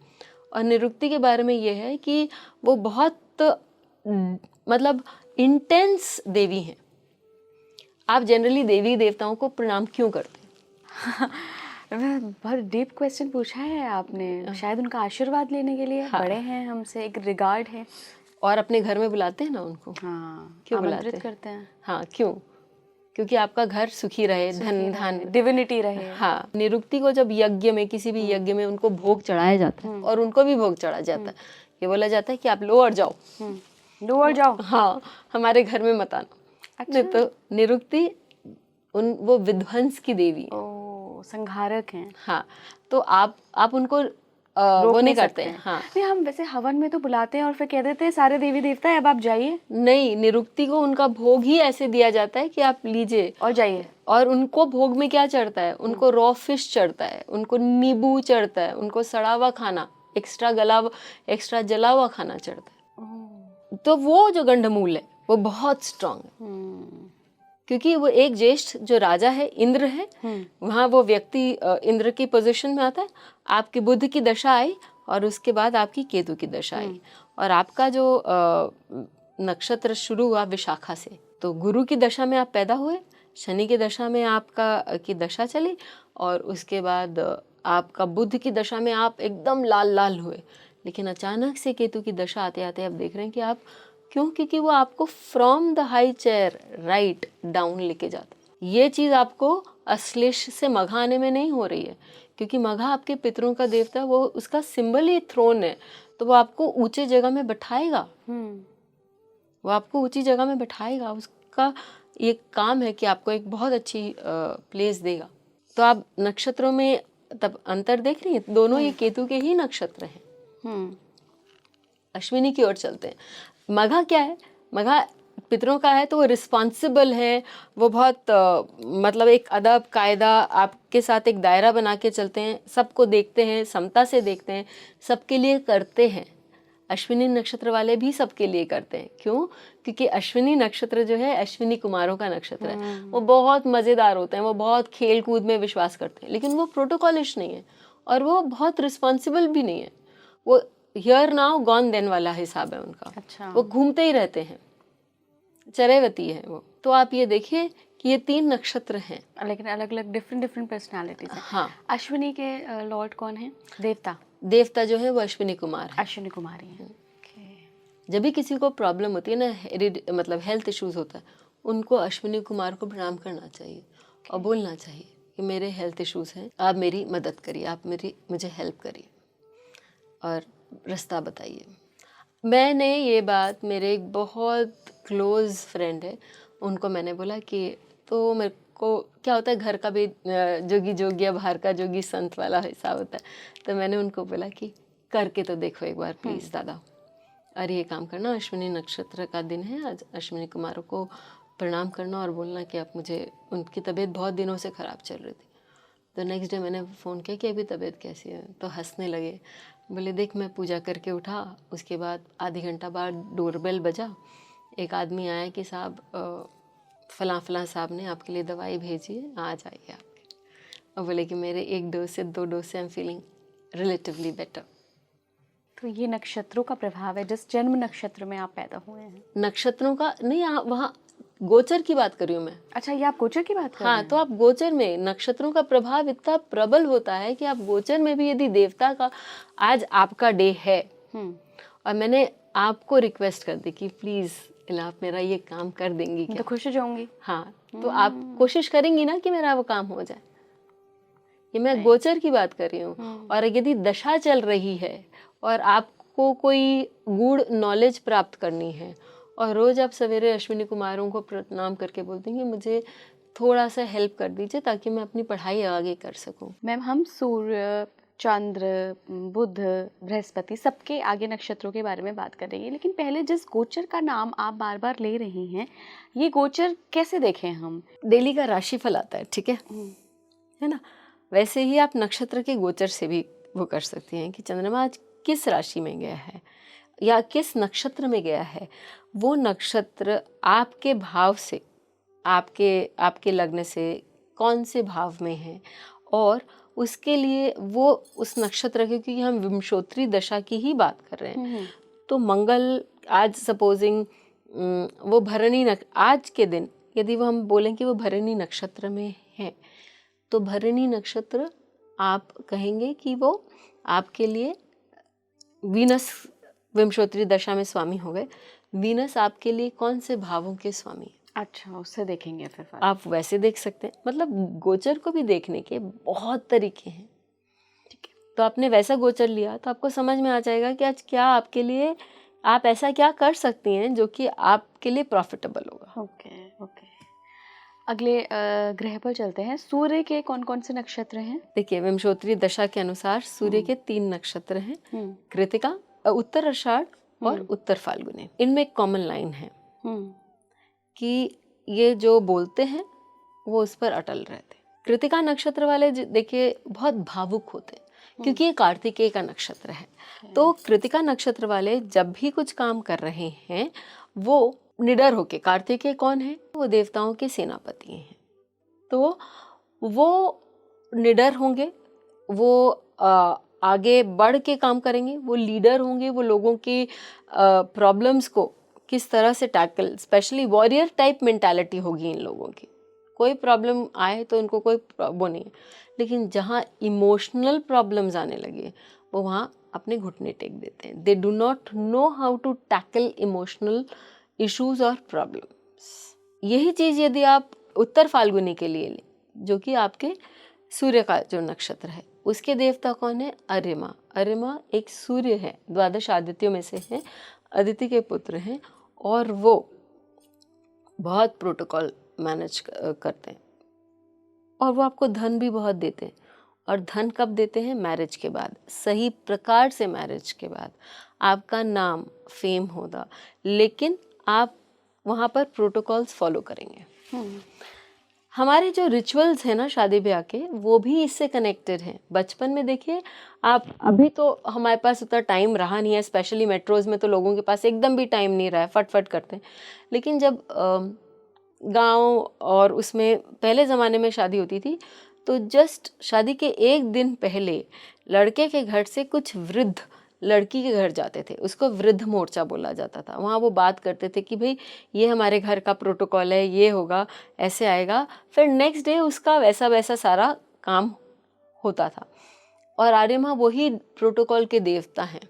और निरुक्ति के बारे में ये है कि वो बहुत मतलब इंटेंस देवी हैं। आप जनरली देवी देवताओं को प्रणाम क्यों करते हैं? बहुत डीप क्वेश्चन पूछा है आपने। शायद उनका आशीर्वाद लेने के लिए। हाँ। बड़े हैं हमसे, एक रिगार्ड है। और अपने घर में बुलाते हैं ना उनको। हाँ, क्यों आमंत्रित करते हैं। हाँ, क्यों? क्योंकि आपका घर सुखी रहे, धन धान, डिविनिटी रहे। हाँ। निरुक्ति को जब यज्ञ में, किसी भी यज्ञ में उनको भोग चढ़ाया जाता है, और उनको भी भोग चढ़ा जाता है, ये बोला जाता है कि आप लो और जाओ, लो और जाओ। हाँ, हमारे घर में मत आना। अच्छा। तो निरुक्ति वो विध्वंस की देवी है। संहारक हैं। हाँ, तो आप उनको वो नहीं करते हैं। हाँ, नहीं, हम वैसे हवन में तो बुलाते हैं और फिर कह देते हैं सारे देवी देवता है, अब आप जाइए। नहीं, निरुक्ति को उनका भोग ही ऐसे दिया जाता है कि आप लीजिए और जाइए। और उनको भोग में क्या चढ़ता है? उनको रॉ फिश चढ़ता है, उनको नींबू चढ़ता है, उनको सड़ा हुआ खाना, एक्स्ट्रा जला हुआ खाना चढ़ता है। तो वो जो गंडमूल है वो बहुत स्ट्रांग है, क्योंकि वो एक ज्येष्ठ जो राजा है, इंद्र है, वहाँ वो व्यक्ति इंद्र की पोजीशन में आता है। आपकी बुध की दशा आई और उसके बाद आपकी केतु की दशा आई, और आपका जो नक्षत्र शुरू हुआ विशाखा से, तो गुरु की दशा में आप पैदा हुए, शनि की दशा में आपका की दशा चली, और उसके बाद आपका बुध की दशा में आप एकदम लाल लाल हुए। लेकिन अचानक से केतु की दशा आते आते आप देख रहे हैं कि आप क्यों, क्योंकि वो आपको from the high chair write down लेके जाता है। ये चीज़ आपको अश्लेष से मघा आने में नहीं हो रही है, क्योंकि मघा आपके पितरों का देवता, वो उसका सिंबल ही थ्रोन है, तो वो आपको ऊंचे जगह में बैठाएगा। वो आपको ऊंची जगह में बैठाएगा, उसका ये काम है कि आपको एक बहुत अच्छी प्लेस देगा। तो आप नक्षत्रों में तब अंतर देख रही हैं, दोनों ये केतु के ही नक्षत्र हैं। अश्विनी की ओर चलते हैं। मघा क्या है? मघा पितरों का है, तो वो रिस्पॉन्सिबल है, वो बहुत मतलब एक अदब कायदा, आपके साथ एक दायरा बना के चलते हैं, सबको देखते हैं, समता से देखते हैं, सबके लिए करते हैं। अश्विनी नक्षत्र वाले भी सबके लिए करते हैं। क्यों? क्योंकि अश्विनी नक्षत्र जो है अश्विनी कुमारों का नक्षत्र है, वो बहुत मज़ेदार होते हैं, वो बहुत खेल कूद में विश्वास करते हैं, लेकिन वो प्रोटोकॉलिश नहीं है और वो बहुत रिस्पॉन्सिबल भी नहीं है। वो हियर नाउ गॉन देन वाला हिसाब है उनका। अच्छा। वो घूमते ही रहते हैं, चरैवती है वो। तो आप ये देखिए कि ये 3 नक्षत्र हैं, लेकिन अलग अलग डिफरेंट पर्सनालिटीज हैं। हाँ। अश्विनी के लॉर्ड कौन है? देवता जो है वो अश्विनी कुमार है। अश्विनी कुमारी है। जब भी किसी को प्रॉब्लम होती है ना, मतलब हेल्थ इश्यूज होता है, उनको अश्विनी कुमार को प्रणाम करना चाहिए और बोलना चाहिए कि मेरे हेल्थ इश्यूज हैं, आप मेरी मदद करिए, आप मुझे हेल्प करिए और रास्ता बताइए। मैंने ये बात, मेरे एक बहुत क्लोज़ फ्रेंड है, उनको मैंने बोला कि तो मेरे को क्या होता है, घर का भी जोगी जोगिया, बाहर का जोगी संत वाला हिसाब होता है। तो मैंने उनको बोला कि करके तो देखो एक बार प्लीज़ दादा, और ये काम करना, अश्विनी नक्षत्र का दिन है आज, अश्विनी कुमारों को प्रणाम करना और बोलना कि आप मुझे, उनकी तबीयत बहुत दिनों से ख़राब चल रही थी। तो नेक्स्ट डे मैंने फ़ोन किया कि अभी तबीयत कैसी है, तो हंसने लगे। बोले देख, मैं पूजा करके उठा, उसके बाद आधी घंटा बाद डोरबेल बजा, एक आदमी आया कि साहब फ़लाँ फ़लाँ साहब ने आपके लिए दवाई भेजी है, आ जाइए आपके। और बोले कि मेरे 1 डोज से 2 डोज से I am feeling relatively better. तो ये नक्षत्रों का प्रभाव है, जिस जन्म नक्षत्र में आप पैदा हुए हैं। नक्षत्रों का नहीं, वहाँ गोचर की बात कर रही हूँ मैं। अच्छा, ये आप गोचर की बात कर रहे हाँ, हैं? तो आप गोचर में नक्षत्रों का प्रभाव इतना प्रबल होता है कि आप गोचर में भी यदि देवता का आज आपका डे है, और मैंने आपको रिक्वेस्ट कर दी कि प्लीज़ आप मेरा ये काम कर देंगी मैं क्या? तो खुश हो जाऊंगी। हाँ, तो आप कोशिश करेंगी ना कि मेरा वो काम हो जाए। ये मैं गोचर की बात कर रही हूँ। और यदि दशा चल रही है और आपको कोई गूढ़ नॉलेज प्राप्त करनी है, और रोज़ आप सवेरे अश्विनी कुमारों को प्रणाम करके बोलते हैं कि मुझे थोड़ा सा हेल्प कर दीजिए ताकि मैं अपनी पढ़ाई आगे कर सकूं। मैम, हम सूर्य, चंद्र, बुध, बृहस्पति सबके आगे नक्षत्रों के बारे में बात करेंगे, लेकिन पहले जिस गोचर का नाम आप बार बार ले रही हैं, ये गोचर कैसे देखें हम? डेली का राशिफल आता है, ठीक है ना? वैसे ही आप नक्षत्र के गोचर से भी वो कर सकती हैं कि चंद्रमा आज किस राशि में गया है या किस नक्षत्र में गया है। वो नक्षत्र आपके भाव से, आपके लग्न से कौन से भाव में है, और उसके लिए वो उस नक्षत्र के, क्योंकि हम विंशोत्तरी दशा की ही बात कर रहे हैं, तो मंगल आज सपोजिंग वो भरणी आज के दिन यदि वो हम बोलें कि वो भरणी नक्षत्र में है, तो भरणी नक्षत्र आप कहेंगे कि वो आपके लिए वीनस विंशोत्तरी दशा में स्वामी हो गए। वीनस आपके लिए कौन से भावों के स्वामी? अच्छा, उससे देखेंगे फिर आप वैसे देख सकते हैं। मतलब गोचर को भी देखने के बहुत तरीके हैं, ठीक है? तो आपने वैसा गोचर लिया तो आपको समझ में आ जाएगा कि आज क्या आपके लिए, आप ऐसा क्या कर सकती हैं जो कि आपके लिए प्रॉफिटेबल होगा। ओके। अगले ग्रह पर चलते हैं। सूर्य के कौन कौन से नक्षत्र हैं? देखिए, विंशोत्तरी दशा के अनुसार सूर्य के 3 नक्षत्र हैं, कृतिका, उत्तर आषाढ़ और उत्तर फाल्गुनी। इनमें एक कॉमन लाइन है कि ये जो बोलते हैं वो उस पर अटल रहते हैं। कृतिका नक्षत्र वाले देखिए बहुत भावुक होते हैं क्योंकि ये कार्तिकेय का नक्षत्र है। तो कृतिका नक्षत्र वाले जब भी कुछ काम कर रहे हैं वो निडर होके, कार्तिकेय कौन है? वो देवताओं के सेनापति हैं, तो वो निडर होंगे, वो आगे बढ़ के काम करेंगे, वो लीडर होंगे, वो लोगों की प्रॉब्लम्स को किस तरह से tackle, specially warrior type mentality होगी इन लोगों की। कोई प्रॉब्लम आए तो इनको कोई वो नहीं है, लेकिन जहाँ इमोशनल प्रॉब्लम्स आने लगे वो वहाँ अपने घुटने टेक देते हैं। They do not know how to tackle emotional issues और प्रॉब्लम्स। यही चीज़ यदि आप उत्तर फाल्गुनी के लिए लें, जो कि आपके सूर्य का जो नक्षत्र है, उसके देवता कौन है? अरिमा। अरिमा एक सूर्य है, द्वादश आदित्यों में से है, अदिति के पुत्र हैं, और वो बहुत प्रोटोकॉल मैनेज करते हैं, और वो आपको धन भी बहुत देते हैं। और धन कब देते हैं? मैरिज के बाद, सही प्रकार से मैरिज के बाद आपका नाम फेम होगा, लेकिन आप वहाँ पर प्रोटोकॉल्स फॉलो करेंगे। हमारे जो रिचुअल्स हैं ना शादी ब्याह के, वो भी इससे कनेक्टेड हैं। बचपन में देखिए आप, अभी तो हमारे पास उतना टाइम रहा नहीं है, स्पेशली मेट्रोज़ में तो लोगों के पास एकदम भी टाइम नहीं रहा है, फट करते हैं। लेकिन जब गांव और उसमें पहले ज़माने में शादी होती थी तो जस्ट शादी के एक दिन पहले लड़के के घर से कुछ वृद्ध लड़की के घर जाते थे, उसको वृद्ध मोर्चा बोला जाता था। वहाँ वो बात करते थे कि भाई ये हमारे घर का प्रोटोकॉल है, ये होगा, ऐसे आएगा, फिर नेक्स्ट डे उसका वैसा वैसा सारा काम होता था। और आर्यमा वही प्रोटोकॉल के देवता हैं।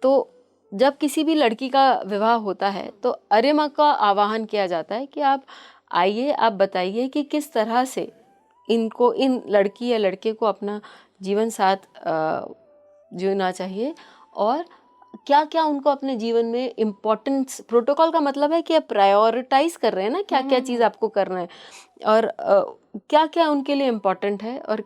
तो जब किसी भी लड़की का विवाह होता है तो अरिमा का आवाहन किया जाता है कि आप आइए, आप बताइए कि किस तरह से इनको, इन लड़की या लड़के को अपना जीवन साथ जीना चाहिए, और क्या क्या उनको अपने जीवन में इम्पोर्टेंस, प्रोटोकॉल का मतलब है कि आप प्रायोरिटाइज कर रहे हैं ना, क्या क्या चीज़ आपको करना है, और क्या क्या उनके लिए इम्पोर्टेंट है और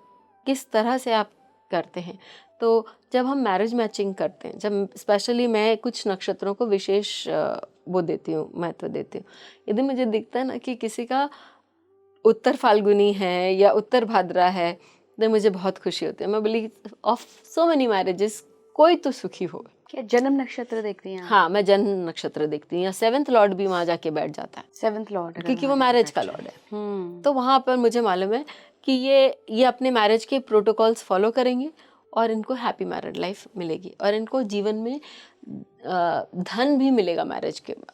किस तरह से आप करते हैं। तो जब हम मैरिज मैचिंग करते हैं, जब स्पेशली मैं कुछ नक्षत्रों को विशेष वो देती हूँ, महत्व देती हूँ। यदि मुझे दिखता है ना कि किसी का उत्तर फाल्गुनी है या उत्तर भाद्रा है, तो मुझे बहुत खुशी होती है। मैं बोली ऑफ सो मेनी मैरिजेस, कोई तो सुखी हो। क्या जन्म नक्षत्र देखती हैं आप? हाँ, मैं जन्म नक्षत्र देखती हूँ, या 7th लॉर्ड भी वहाँ जाके बैठ जाता है, 7th लॉर्ड क्योंकि वो मैरिज का लॉर्ड है। तो वहाँ पर मुझे मालूम है कि ये अपने मैरिज के प्रोटोकॉल्स फॉलो करेंगे और इनको हैप्पी मैरिड लाइफ मिलेगी, और इनको जीवन में धन भी मिलेगा मैरिज के बाद।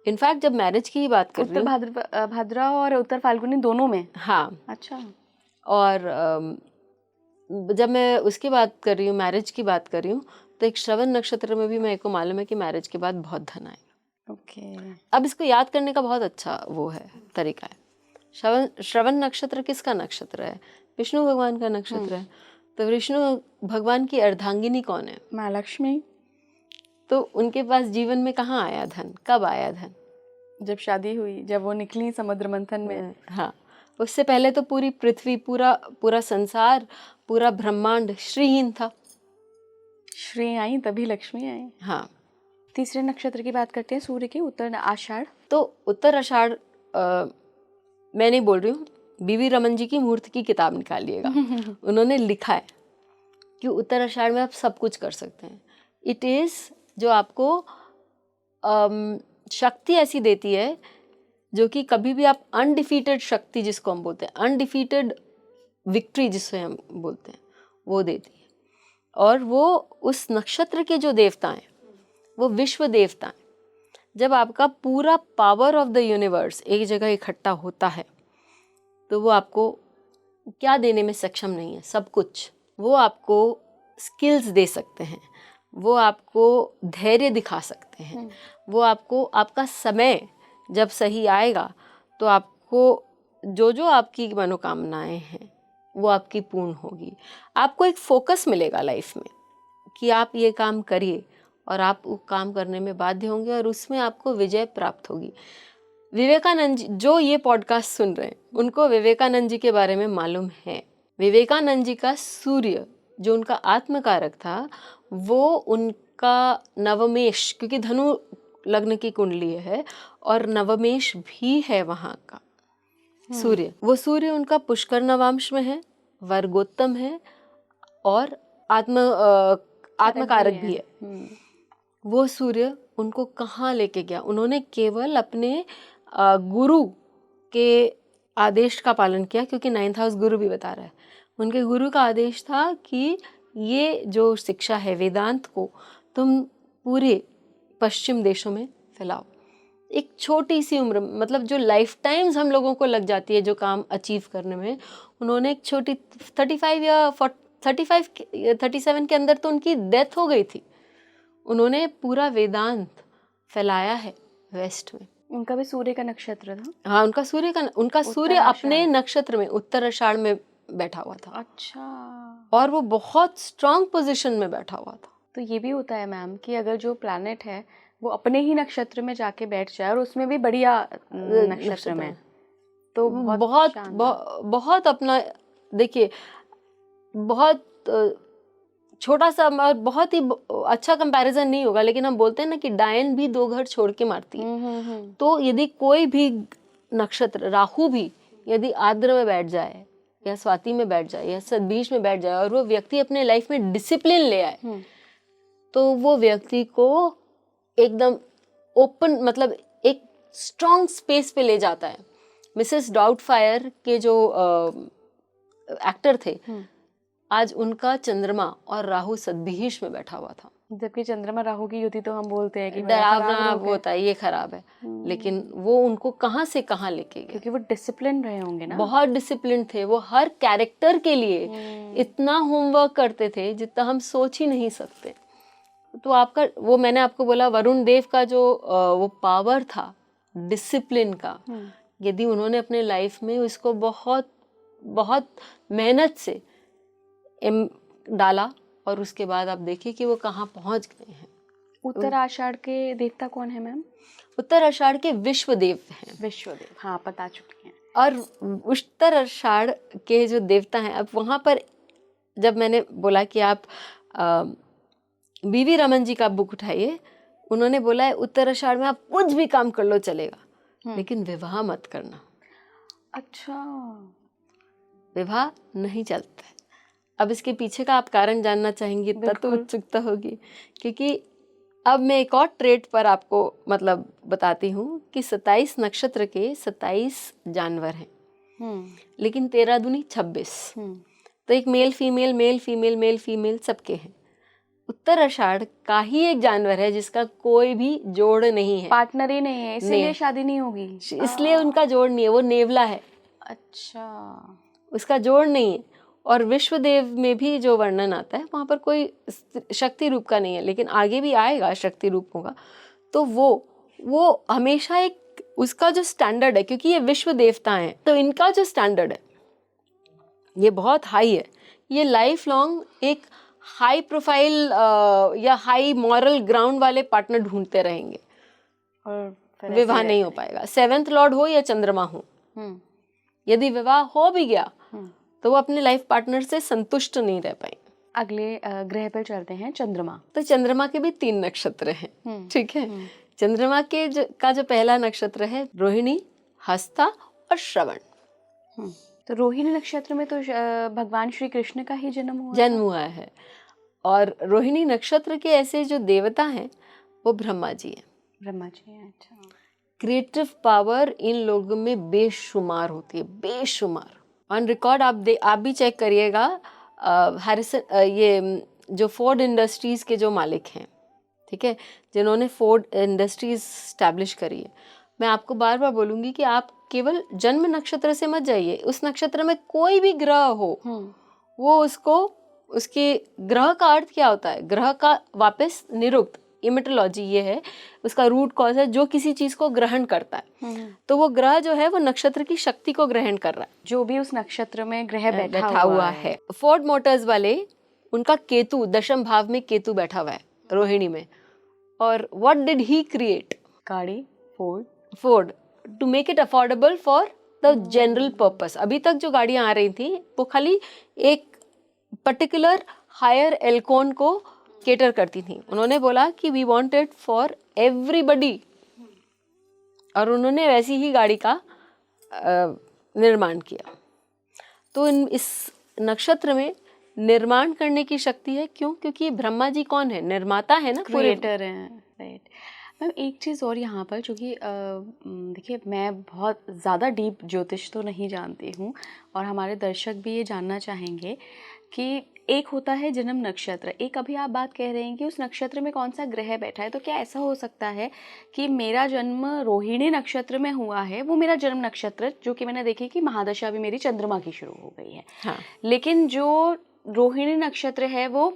इनफैक्ट जब मैरिज की ही बात कर रही उत्तर भाद्रा और उत्तर फाल्गुनी दोनों में? हाँ। अच्छा। और जब मैं उसकी बात कर रही हूँ, मैरिज की बात कर रही हूँ, तो एक श्रवण नक्षत्र में भी मेरे को मालूम है कि मैरिज के बाद बहुत धन आएगा। ओके। अब इसको याद करने का बहुत अच्छा वो है, तरीका है। श्रवण नक्षत्र किसका नक्षत्र है? विष्णु भगवान का नक्षत्र है। तो विष्णु भगवान की अर्धांगिनी कौन है? माँ लक्ष्मी। तो उनके पास जीवन में कहाँ आया धन, कब आया धन? जब शादी हुई, जब वो निकली समुद्र मंथन में। हाँ, उससे पहले तो पूरी पृथ्वी, पूरा संसार, पूरा ब्रह्मांड श्रीहीन था। श्री आई तभी लक्ष्मी आई। हाँ। तीसरे नक्षत्र की बात करते हैं, सूर्य की, उत्तर आषाढ़। तो उत्तर आषाढ़, मैं नहीं बोल रही हूँ, बीवी रमन जी की मूर्ति की किताब निकालिएगा। उन्होंने लिखा है कि उत्तर आषाढ़ में आप सब कुछ कर सकते हैं। इट इज़ जो आपको शक्ति ऐसी देती है जो कि कभी भी आप अनडिफीटेड शक्ति, जिसको हम बोलते हैं अनडिफीटेड विक्ट्री, जिससे हम बोलते हैं, वो देती है। और वो उस नक्षत्र के जो देवता हैं वो विश्व देवता हैं। जब आपका पूरा पावर ऑफ द यूनिवर्स एक जगह इकट्ठा होता है तो वो आपको क्या देने में सक्षम नहीं है? सब कुछ। वो आपको स्किल्स दे सकते हैं, वो आपको धैर्य दिखा सकते हैं, वो आपको, आपका समय जब सही आएगा तो आपको जो जो आपकी मनोकामनाएं हैं वो आपकी पूर्ण होगी। आपको एक फोकस मिलेगा लाइफ में कि आप ये काम करिए, और आप वो काम करने में बाध्य होंगे और उसमें आपको विजय प्राप्त होगी। विवेकानंद जी जो ये पॉडकास्ट सुन रहे हैं, उनको विवेकानंद जी के बारे में मालूम है। विवेकानंद जी का सूर्य, जो उनका आत्मकारक था, वो उनका नवमेश, क्योंकि धनु लग्न की कुंडली है और नवमेश भी है वहाँ का सूर्य, वो सूर्य उनका पुष्कर नवांश में है, वर्गोत्तम है और आत्मकारक भी है। वो सूर्य उनको कहाँ लेके गया? उन्होंने केवल अपने गुरु के आदेश का पालन किया, क्योंकि 9th हाउस गुरु भी बता रहा है। उनके गुरु का आदेश था कि ये जो शिक्षा है वेदांत को तुम पूरे पश्चिम देशों में फैलाओ। एक छोटी सी उम्र, मतलब जो लाइफ टाइम्स हम लोगों को लग जाती है जो काम अचीव करने में, उन्होंने एक छोटी 35 या 37 के अंदर तो उनकी डेथ हो गई थी। उन्होंने पूरा वेदांत फैलाया है वेस्ट में। उनका भी सूर्य का नक्षत्र था? हाँ, उनका सूर्य अपने नक्षत्र में उत्तर आषाढ़ में बैठा हुआ था। अच्छा। और वो बहुत स्ट्रांग पोजीशन में बैठा हुआ था। तो ये भी होता है मैम कि अगर जो प्लैनेट है वो अपने ही नक्षत्र में जाके बैठ जाए, और उसमें भी बढ़िया नक्षत्र में, तो बहुत अपना, देखिए, बहुत छोटा सा और बहुत ही अच्छा कंपैरिजन नहीं होगा, लेकिन हम बोलते हैं ना कि डायन भी 2 घर छोड़ के मारती है। तो यदि कोई भी नक्षत्र, राहु भी यदि आर्द्र में बैठ जाए या स्वाति में बैठ जाए या सदबीज में बैठ जाए और वो व्यक्ति अपने लाइफ में डिसिप्लिन ले आए, तो वो व्यक्ति को एकदम ओपन, मतलब एक स्ट्रॉन्ग स्पेस पे ले जाता है। मिसेस डाउटफायर के जो एक्टर थे, आज उनका चंद्रमा और राहु सदबीज में बैठा हुआ था। जबकि चंद्रमा राहु की युति तो हम बोलते हैं कि डरावना वो होता है, ये खराब है, लेकिन वो उनको कहाँ से कहाँ लेके गए, क्योंकि वो डिसिप्लिन रहे होंगे ना। बहुत डिसिप्लिन थे वो, हर कैरेक्टर के लिए इतना होमवर्क करते थे जितना हम सोच ही नहीं सकते। तो आपका वो, मैंने आपको बोला वरुण देव का जो वो पावर था डिसिप्लिन का, यदि उन्होंने अपने लाइफ में उसको बहुत बहुत मेहनत से डाला, और उसके बाद आप देखिए कि वो कहाँ पहुँच गए हैं। उत्तर आषाढ़ के देवता कौन है मैम? उत्तर आषाढ़ के विश्वदेव हैं। विश्वदेव, हाँ बता चुकी हैं। और उत्तर आषाढ़ के जो देवता हैं, अब वहाँ पर जब मैंने बोला कि आप बीवी रमन जी का बुक उठाइए, उन्होंने बोला है उत्तर आषाढ़ में आप कुछ भी काम कर लो चलेगा, लेकिन विवाह मत करना। अच्छा, विवाह नहीं चलता है। अब इसके पीछे का आप कारण जानना चाहेंगी तब तो उत्सुकता होगी, क्योंकि अब मैं एक और ट्रेट पर आपको मतलब बताती हूँ कि 27 नक्षत्र के 27 जानवर हैं, लेकिन 13 दूनी 26, तो एक male female male female male female सबके हैं। उत्तर आषाढ़ का ही एक जानवर है जिसका कोई भी जोड़ नहीं है, पार्टनर ही नहीं है, इसलिए शादी नहीं होगी, इसलिए उनका जोड़ नहीं है, वो नेवला है। अच्छा, उसका जोड़ नहीं है। और विश्वदेव में भी जो वर्णन आता है वहाँ पर कोई शक्ति रूप का नहीं है, लेकिन आगे भी आएगा शक्ति रूप होगा। तो वो हमेशा एक उसका जो स्टैंडर्ड है, क्योंकि ये विश्व देवता हैं, तो इनका जो स्टैंडर्ड है ये बहुत हाई है। ये लाइफ लॉन्ग एक हाई प्रोफाइल या हाई मॉरल ग्राउंड वाले पार्टनर ढूंढते रहेंगे और विवाह नहीं हो पाएगा। 7th लॉर्ड हो या चंद्रमा हो, यदि विवाह हो भी गया तो वो अपने लाइफ पार्टनर से संतुष्ट नहीं रह पाएंगे। अगले ग्रह पर चलते हैं, चंद्रमा। तो चंद्रमा के भी 3 नक्षत्र हैं, ठीक है। चंद्रमा के जो पहला नक्षत्र है रोहिणी, हस्ता और श्रवण। तो रोहिणी नक्षत्र में तो भगवान श्री कृष्ण का ही जन्म हुआ है। और रोहिणी नक्षत्र के ऐसे जो देवता हैं वो ब्रह्मा जी हैं। ब्रह्मा जी हैं, अच्छा। क्रिएटिव पावर इन लोगों में बेशुमार होती है, बेशुमार। ऑन रिकॉर्ड आप भी चेक करिएगा। हैरिसन ये जो फोर्ड इंडस्ट्रीज़ के जो मालिक हैं, ठीक है, जिन्होंने फोर्ड इंडस्ट्रीज़ स्टैब्लिश करी है, मैं आपको बार बार बोलूँगी कि आप केवल जन्म नक्षत्र से मत जाइए। उस नक्षत्र में कोई भी ग्रह हो, वो उसके ग्रह का अर्थ क्या होता है, ग्रह का वापस निरुक्त, इमेटोलॉजी ये है, उसका रूट कॉज है जो किसी चीज को ग्रहण करता है। तो वो ग्रह जो है वो नक्षत्र की शक्ति को ग्रहण कर रहा है, जो भी उस नक्षत्र में ग्रह बैठा हुआ है। फोर्ड मोटर्स वाले, उनका केतु 10th भाव में केतु बैठा हुआ है रोहिणी में। और व्हाट डिड ही क्रिएट? गाड़ी, Ford to make it affordable for the general purpose. अभी तक जो गाड़ियां आ रही थी वो खाली एक पर्टिकुलर हायर एल्कोन को केटर करती थी। उन्होंने बोला कि we want it for everybody, और उन्होंने वैसी ही गाड़ी का निर्माण किया। तो इस नक्षत्र में निर्माण करने की शक्ति है। क्यों? क्योंकि ब्रह्मा जी कौन है? निर्माता है ना, क्रिएटर हैं, राइट। मैम एक चीज़ और यहाँ पर, जो कि देखिए मैं बहुत ज़्यादा डीप ज्योतिष तो नहीं जानती हूँ, और हमारे दर्शक भी ये जानना चाहेंगे कि एक होता है जन्म नक्षत्र, एक अभी आप बात कह रहे हैं कि उस नक्षत्र में कौन सा ग्रह बैठा है। तो क्या ऐसा हो सकता है कि मेरा जन्म रोहिणी नक्षत्र में हुआ है, वो मेरा जन्म नक्षत्र, जो कि मैंने देखी कि महादशा भी मेरी चंद्रमा की शुरू हो गई है, हाँ, लेकिन जो रोहिणी नक्षत्र है वो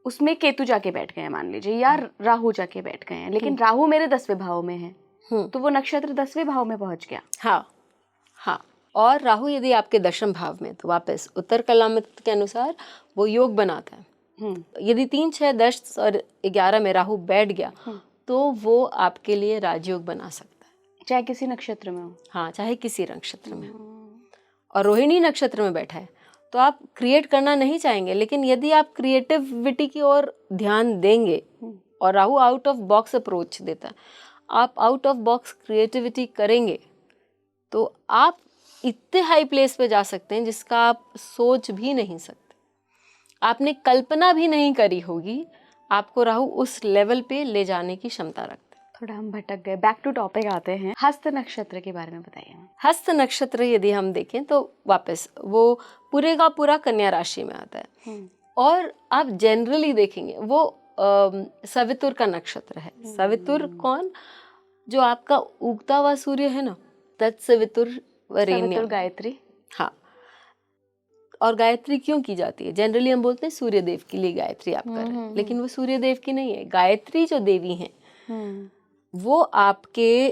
उसमें केतु जाके बैठ गए हैं मान लीजिए, या राहु जाके बैठ गए हैं, लेकिन राहु मेरे 10वें भाव में है, तो वो नक्षत्र 10वें भाव में पहुंच गया। हाँ हाँ। और राहु यदि आपके 10th भाव में, तो वापस उत्तर कलामत के अनुसार वो योग बनाता है। यदि 3, 6, 10 और 11 में राहु बैठ गया तो वो आपके लिए राजयोग बना सकता है, चाहे किसी नक्षत्र में हो। हाँ, चाहे किसी नक्षत्र में हो। और रोहिणी नक्षत्र में बैठा है तो आप क्रिएट करना नहीं चाहेंगे, लेकिन यदि आप क्रिएटिविटी की ओर ध्यान देंगे, और Rahu out of box approach देता है, आप आउट ऑफ बॉक्स क्रिएटिविटी करेंगे तो आप इतने हाई प्लेस पे जा सकते हैं जिसका आप सोच भी नहीं सकते, आपने कल्पना भी नहीं करी होगी। आपको राहु उस लेवल पे ले जाने की क्षमता रखते हैं। थोड़ा हम भटक गए, बैक टू टॉपिक आते हैं। हस्त नक्षत्र के बारे में बताइए। हस्त नक्षत्र यदि हम देखें तो वापस वो पूरे का पूरा कन्या राशि में आता है, और आप जनरली देखेंगे वो सवितुर का नक्षत्र है। सवितुर कौन? जो आपका उगता हुआ सूर्य है ना, तत्सवितुर वरेण्यम, गायत्री। हाँ, और गायत्री क्यों की जाती है? जनरली हम बोलते हैं सूर्य देव के लिए गायत्री आप कर रहे हैं, लेकिन वो सूर्य देव की नहीं है। गायत्री जो देवी हैं वो आपके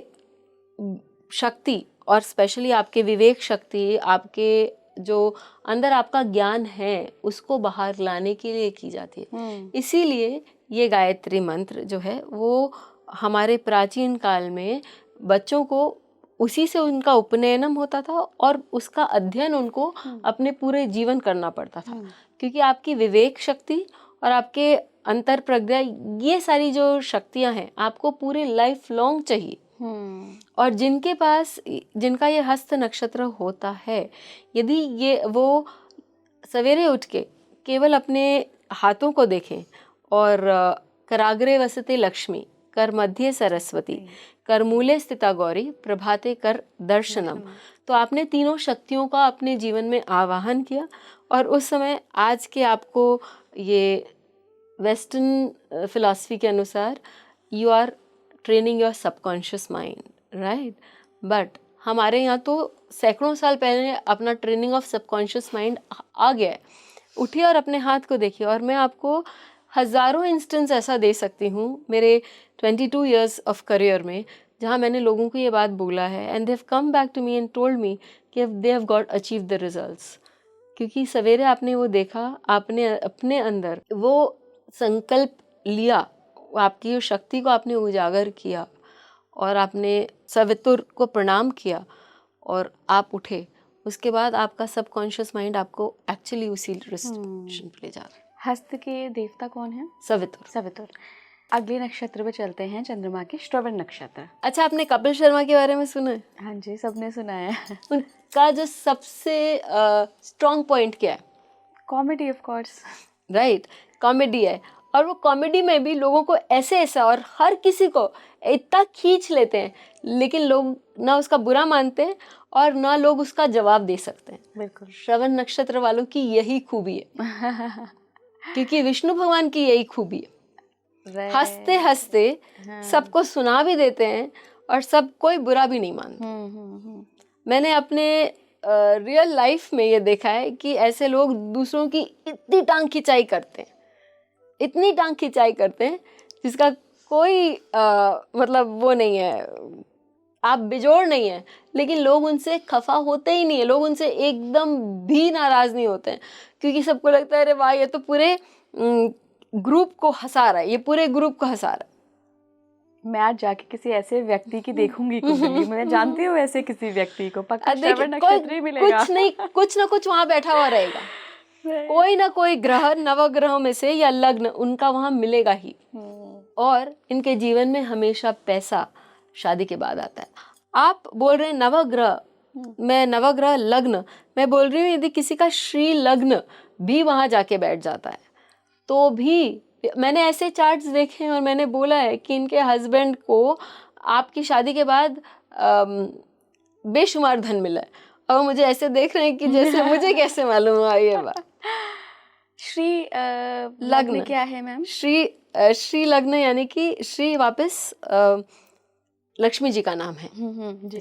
शक्ति, और स्पेशली आपके विवेक शक्ति, आपके जो अंदर आपका ज्ञान है उसको बाहर लाने के लिए की जाती है। इसीलिए ये गायत्री मंत्र जो है वो हमारे प्राचीन काल में बच्चों को उसी से उनका उपनयनम होता था और उसका अध्ययन उनको अपने पूरे जीवन करना पड़ता था, क्योंकि आपकी विवेक शक्ति और आपके अंतर प्रज्ञा, ये सारी जो शक्तियां हैं आपको पूरे लाइफ लॉन्ग चाहिए। और जिनका ये हस्त नक्षत्र होता है, यदि ये वो सवेरे उठ के केवल अपने हाथों को देखें और कराग्रे वसते लक्ष्मी, कर मध्य सरस्वती, कर मूले स्थिता गौरी, प्रभाते कर दर्शनम, तो आपने तीनों शक्तियों का अपने जीवन में आवाहन किया। और उस समय आज के आपको ये वेस्टर्न फिलॉसफी के अनुसार you are training your subconscious mind, right. But हमारे यहाँ तो सैकड़ों साल पहले अपना ट्रेनिंग ऑफ सबकॉन्शियस माइंड आ गया है। उठिए और अपने हाथ को देखिए। और मैं आपको हज़ारों इंस्टेंस ऐसा दे सकती हूँ मेरे 22 इयर्स ऑफ करियर में, जहाँ मैंने लोगों को ये बात बोला है and they have come back to me and told me कि they have got achieve the results. क्योंकि सवेरे आपने वो देखा, आपने अपने अंदर वो संकल्प लिया, आपकी उस शक्ति को आपने उजागर किया और आपने सवितुर को प्रणाम किया और आप उठे। उसके बाद आपका सबकॉन्शियस माइंड आपको एक्चुअली उसी डिरेक्शन पे ले जा रहा है। हस्त के देवता कौन है? सवितुर। सवितुर। अगले नक्षत्र पे चलते हैं, चंद्रमा के श्रवण नक्षत्र। अच्छा, आपने कपिल शर्मा के बारे में सुना है? हाँ जी, सबने सुना है। उनका जो सबसे स्ट्रॉन्ग पॉइंट क्या है? Comedy, of course. Right, comedy है। और वो कॉमेडी में भी लोगों को ऐसा और हर किसी को इतना खींच लेते हैं, लेकिन लोग ना उसका बुरा मानते हैं और ना लोग उसका जवाब दे सकते हैं। बिल्कुल। श्रवण नक्षत्र वालों की यही खूबी है। क्योंकि विष्णु भगवान की यही खूबी है, हंसते हंसते सबको सुना भी देते हैं और सब कोई बुरा भी नहीं मानते। मैंने अपने रियल लाइफ में ये देखा है कि ऐसे लोग दूसरों की इतनी टांग खिंचाई करते हैं, इतनी टांग खिंचाई करते हैं जिसका कोई मतलब वो नहीं है, आप बेजोड़ नहीं है, लेकिन लोग उनसे खफा होते ही नहीं है, लोग उनसे एकदम भी नाराज नहीं होते हैं, क्योंकि सबको लगता है अरे वाह ये तो पूरे ग्रुप को हंसा रहा है, ये पूरे ग्रुप को हंसा रहा है। मैं आज जाके किसी ऐसे व्यक्ति की देखूंगी कुंडली, मैं जानती हूँ ऐसे किसी व्यक्ति को, पक्का श्रवण नक्षत्र ही मिलेगा। कुछ नहीं, कुछ ना कुछ वहां बैठा हुआ रहेगा, कोई ना कोई ग्रह नवग्रहों में से या लग्न उनका वहां मिलेगा ही। और इनके जीवन में हमेशा पैसा शादी के बाद आता है। आप बोल रहे हैं नवग्रह, मैं नवग्रह लग्न, मैं बोल रही हूँ यदि किसी का श्री लग्न भी वहां जाके बैठ जाता है तो भी, मैंने ऐसे चार्ट्स देखे हैं और मैंने बोला है कि इनके हस्बैंड को आपकी शादी के बाद बेशुमार धन मिला है, और मुझे ऐसे देख रहे हैं कि जैसे मुझे कैसे मालूम हुआ ये बात। श्री लग्न क्या है मैम? श्री लग्न यानी कि श्री वापस लक्ष्मी जी का नाम है,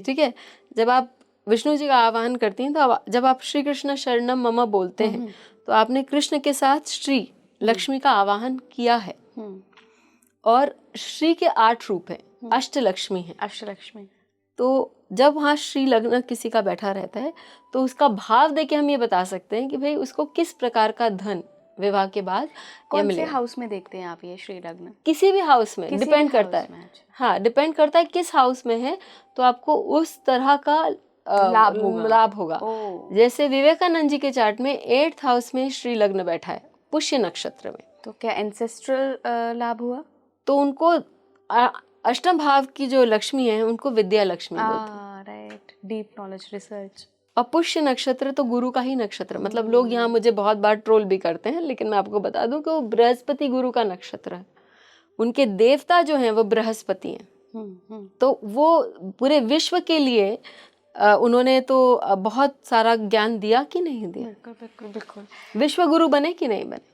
ठीक है। जब आप विष्णु जी का आवाहन करती हैं तो जब आप श्री कृष्ण शरणम मम बोलते हैं तो आपने कृष्ण के साथ श्री लक्ष्मी का आवाहन किया है। और श्री के 8 रूप हैं, अष्टलक्ष्मी है। अष्टलक्ष्मी। तो जब वहाँ श्री लग्न किसी का बैठा रहता है तो उसका भाव देके हम ये बता सकते हैं कि भाई उसको किस प्रकार का धन विवाह के बाद कौन से हाउस में देखते हैं आप ये श्री लग्न? किसी भी हाउस में डिपेंड करता है। हाँ, डिपेंड करता है किस हाउस में है तो आपको उस तरह का लाभ होगा। जैसे विवेकानंद जी के चार्ट में 8th हाउस में श्री लग्न बैठा है पुष्य नक्षत्र में, तो क्या एंसेस्ट्रल लाभ हुआ? तो उनको अष्टम भाव की जो लक्ष्मी है उनको विद्या लक्ष्मी बोलते हैं। Right, deep knowledge, research. और पुष्य नक्षत्र तो गुरु का ही नक्षत्र, मतलब लोग यहाँ मुझे बहुत बार ट्रोल भी करते हैं, लेकिन मैं आपको बता दूं कि वो बृहस्पति गुरु का नक्षत्र है। उनके देवता जो हैं वो बृहस्पति हैं। तो वो पूरे विश्व के लिए उन्होंने तो बहुत सारा ज्ञान दिया कि नहीं दिया? बिल्कुल बिल्कुल बिल्कुल। विश्व गुरु बने कि नहीं बने?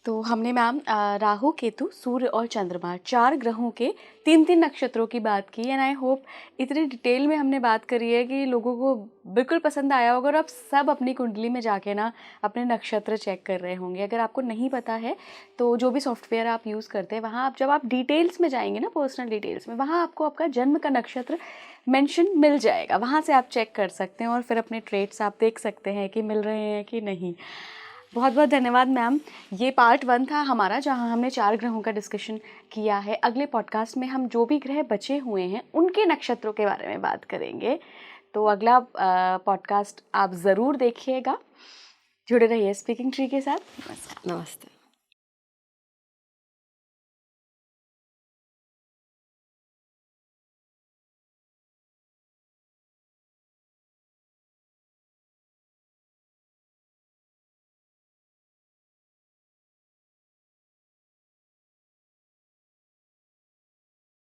तो हमने मैम राहु, केतु, सूर्य और चंद्रमा 4 ग्रहों के 3-3 नक्षत्रों की बात की, एंड आई होप इतनी डिटेल में हमने बात करी है कि लोगों को बिल्कुल पसंद आया होगा और आप सब अपनी कुंडली में जाके ना अपने नक्षत्र चेक कर रहे होंगे। अगर आपको नहीं पता है तो जो भी सॉफ्टवेयर आप यूज़ करते हैं वहाँ जब आप डिटेल्स में जाएंगे ना, पर्सनल डिटेल्स में, वहाँ आपको आपका जन्म का नक्षत्र मेंशन मिल जाएगा, वहाँ से आप चेक कर सकते हैं और फिर अपने ट्रेड्स आप देख सकते हैं कि मिल रहे हैं कि नहीं। बहुत बहुत धन्यवाद मैम। ये पार्ट 1 था हमारा, जहां हमने 4 ग्रहों का डिस्कशन किया है। अगले पॉडकास्ट में हम जो भी ग्रह बचे हुए हैं उनके नक्षत्रों के बारे में बात करेंगे। तो अगला पॉडकास्ट आप ज़रूर देखिएगा। जुड़े रहिए स्पीकिंग ट्री के साथ। नमस्कार। नमस्ते।